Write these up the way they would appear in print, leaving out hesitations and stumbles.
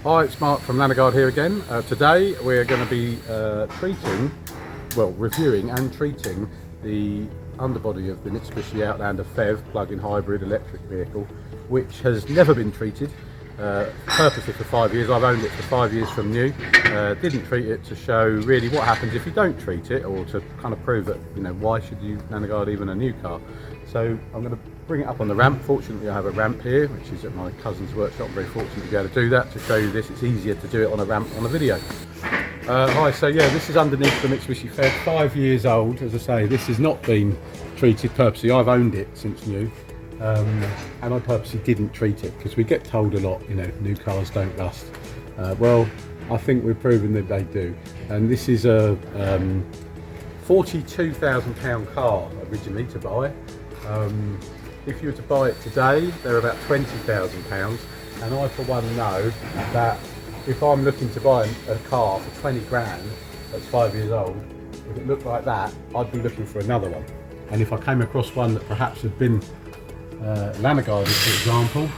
Hi, it's Mark from Lanoguard here again. Today we're going to be reviewing and treating the underbody of the Mitsubishi Outlander PHEV plug-in hybrid electric vehicle, which has never been treated. Purposely for 5 years. I've owned it for 5 years from new. Didn't treat it to show really what happens if you don't treat it, or to kind of prove that, you know, why should you Lanoguard even a new car. So I'm going to bring it up on the ramp. Fortunately I have a ramp here, which is at my cousin's workshop. I'm very fortunate to be able to do that, to show you this. It's easier to do it on a ramp on a video. Hi, so yeah, this is underneath the Mitsubishi PHEV, 5 years old. As I say, this has not been treated purposely. I've owned it since new. And I purposely didn't treat it because we get told a lot, you know, new cars don't rust. Well, I think we've proven that they do. And this is a £42,000 car originally to buy. If you were to buy it today, they're about £20,000. And I, for one, know that if I'm looking to buy a car for 20 grand that's 5 years old, if it looked like that, I'd be looking for another one. And if I came across one that perhaps had been Lanoguard, for example,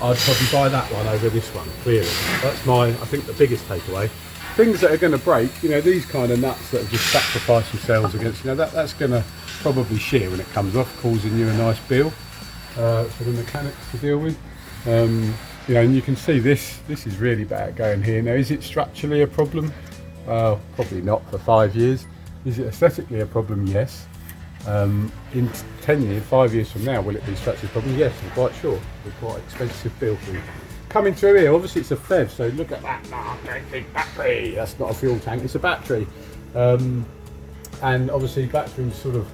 I'd probably buy that one over this one, clearly. That's I think the biggest takeaway. Things that are going to break, you know, these kind of nuts that have just sacrificed themselves against, you know, that's going to probably shear when it comes off, causing you a nice bill for the mechanics to deal with. You know, and you can see this is really bad going here. Now, is it structurally a problem? Probably not for 5 years. Is it aesthetically a problem? Yes. In 10 years, 5 years from now, will it be structurally a problem? Yes, I'm quite sure. It's quite expensive bill for you. Coming through here, obviously it's a PHEV, so look at that, big battery. That's not a fuel tank, it's a battery. And obviously batteries sort of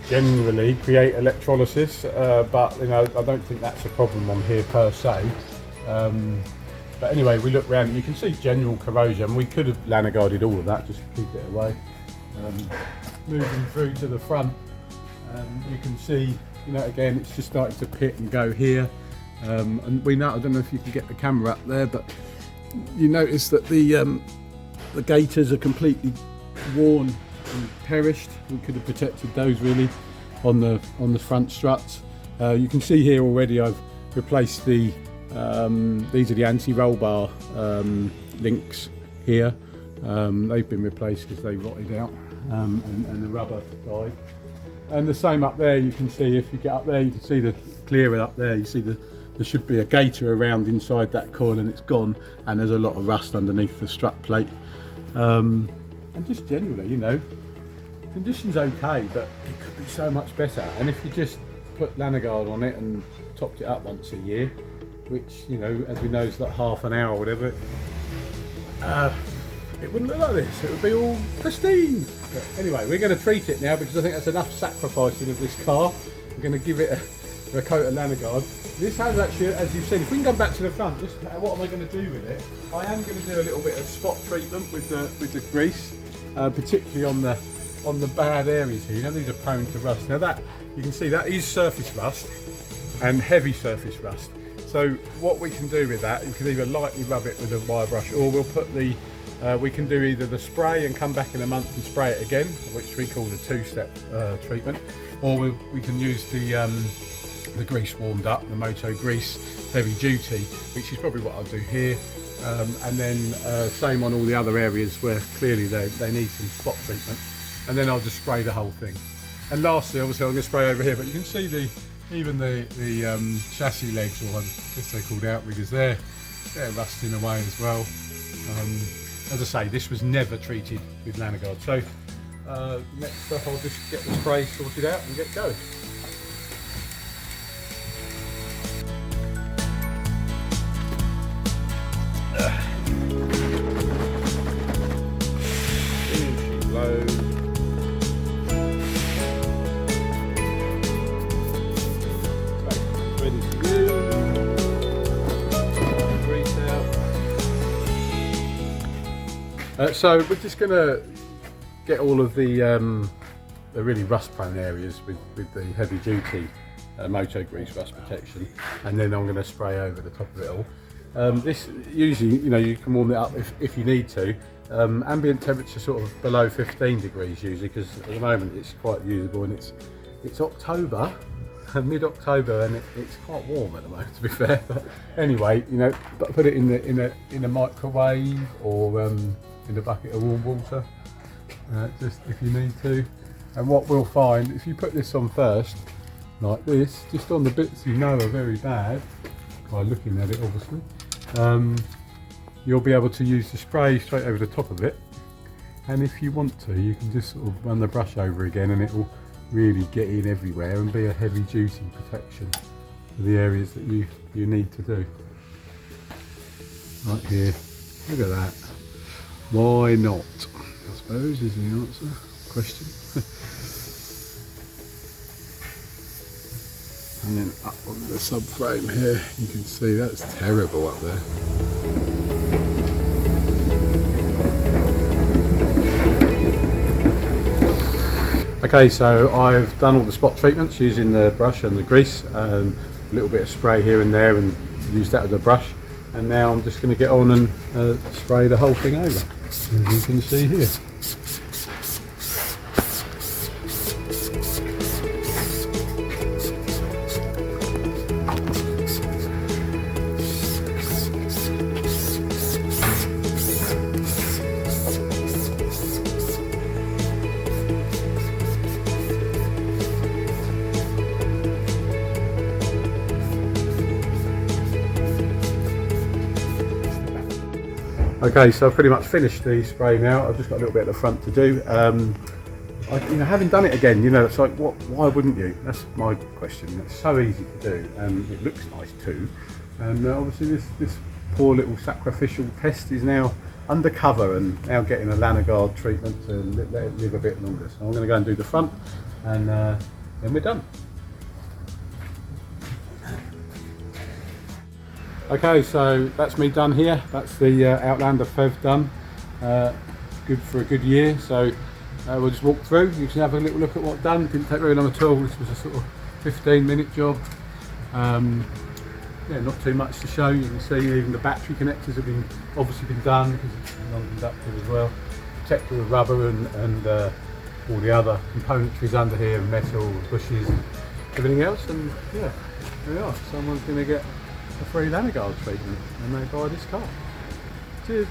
generally create electrolysis, but you know, I don't think that's a problem on here per se. But anyway, we look around, you can see general corrosion. We could have Lanoguarded all of that just to keep it away. Moving through to the front, you can see, you know, again, it's just starting to pit and go here. And we know, I don't know if you can get the camera up there, but you notice that the gaiters are completely worn and perished. We could have protected those really on the front struts. You can see here already I've replaced the these are the anti-roll bar links here. They've been replaced because they rotted out, and the rubber died. And the same up there, you can see, if you get up there, you can see the clearer up there. You see there should be a gaiter around inside that coil, and it's gone, and there's a lot of rust underneath the strut plate. And just generally, you know, condition's okay, but it could be so much better. And if you just put Lanoguard on it and topped it up once a year, which, you know, as we know, is like half an hour or whatever, it wouldn't look like this. It would be all pristine. But anyway, we're going to treat it now because I think that's enough sacrificing of this car. We're going to give it a coat of Lanoguard. This has actually, as you've seen, if we can come back to the front, just what am I going to do with it? I am going to do a little bit of spot treatment with the grease, particularly on the bad areas here. You know, these are prone to rust. Now that, you can see that is surface rust and heavy surface rust. So what we can do with that, you can either lightly rub it with a wire brush, or we'll put we can do either the spray and come back in a month and spray it again, which we call the two-step treatment, or we can use the grease warmed up, the Moto grease heavy duty, which is probably what I'll do here. And then same on all the other areas where clearly they need some spot treatment. And then I'll just spray the whole thing. And lastly, obviously I'm going to spray over here, but you can see even the chassis legs, or I guess they're called outriggers, they're rusting away as well. As I say, this was never treated with Lanoguard. So next up, I'll just get the spray sorted out and get going. So we're just going to get all of the really rust-prone areas with the heavy-duty Moto grease rust protection, and then I'm going to spray over the top of it all. This usually, you know, you can warm it up if you need to. Ambient temperature sort of below 15 degrees usually, because at the moment it's quite usable, and it's October, mid-October, and it's quite warm at the moment, to be fair. But anyway, you know, put it in a microwave or in a bucket of warm water, just if you need to. And what we'll find, if you put this on first, like this, just on the bits you know are very bad, by looking at it obviously, you'll be able to use the spray straight over the top of it. And if you want to, you can just sort of run the brush over again, and it will really get in everywhere and be a heavy duty protection for the areas that you need to do. Right here, look at that. Why not, I suppose, is the answer question. And then up on the subframe here, you can see that's terrible up there. Okay, so I've done all the spot treatments using the brush and the grease, a little bit of spray here and there, and use that as a brush. And now I'm just going to get on and spray the whole thing over, as you can see here. Okay, so I've pretty much finished the spray now. I've just got a little bit at the front to do. Having done it again, you know, it's like, why wouldn't you? That's my question. It's so easy to do, and it looks nice too. And obviously this poor little sacrificial pest is now undercover and now getting a Lanoguard treatment to let it live a bit longer. So I'm going to go and do the front, and then we're done. Okay, so that's me done here. That's the Outlander Fev done. Good for a good year. So we'll just walk through. You can have a little look at what I've done. It didn't take very long at all. This was a sort of 15-minute job. Yeah, not too much to show. You can see even the battery connectors have obviously been done because it's non-conductive as well. Protected with rubber and all the other componentries under here, metal, bushes, and everything else. And yeah, there we are. Someone's going to get a free Lanoguard treatment when they buy this car. Cheers.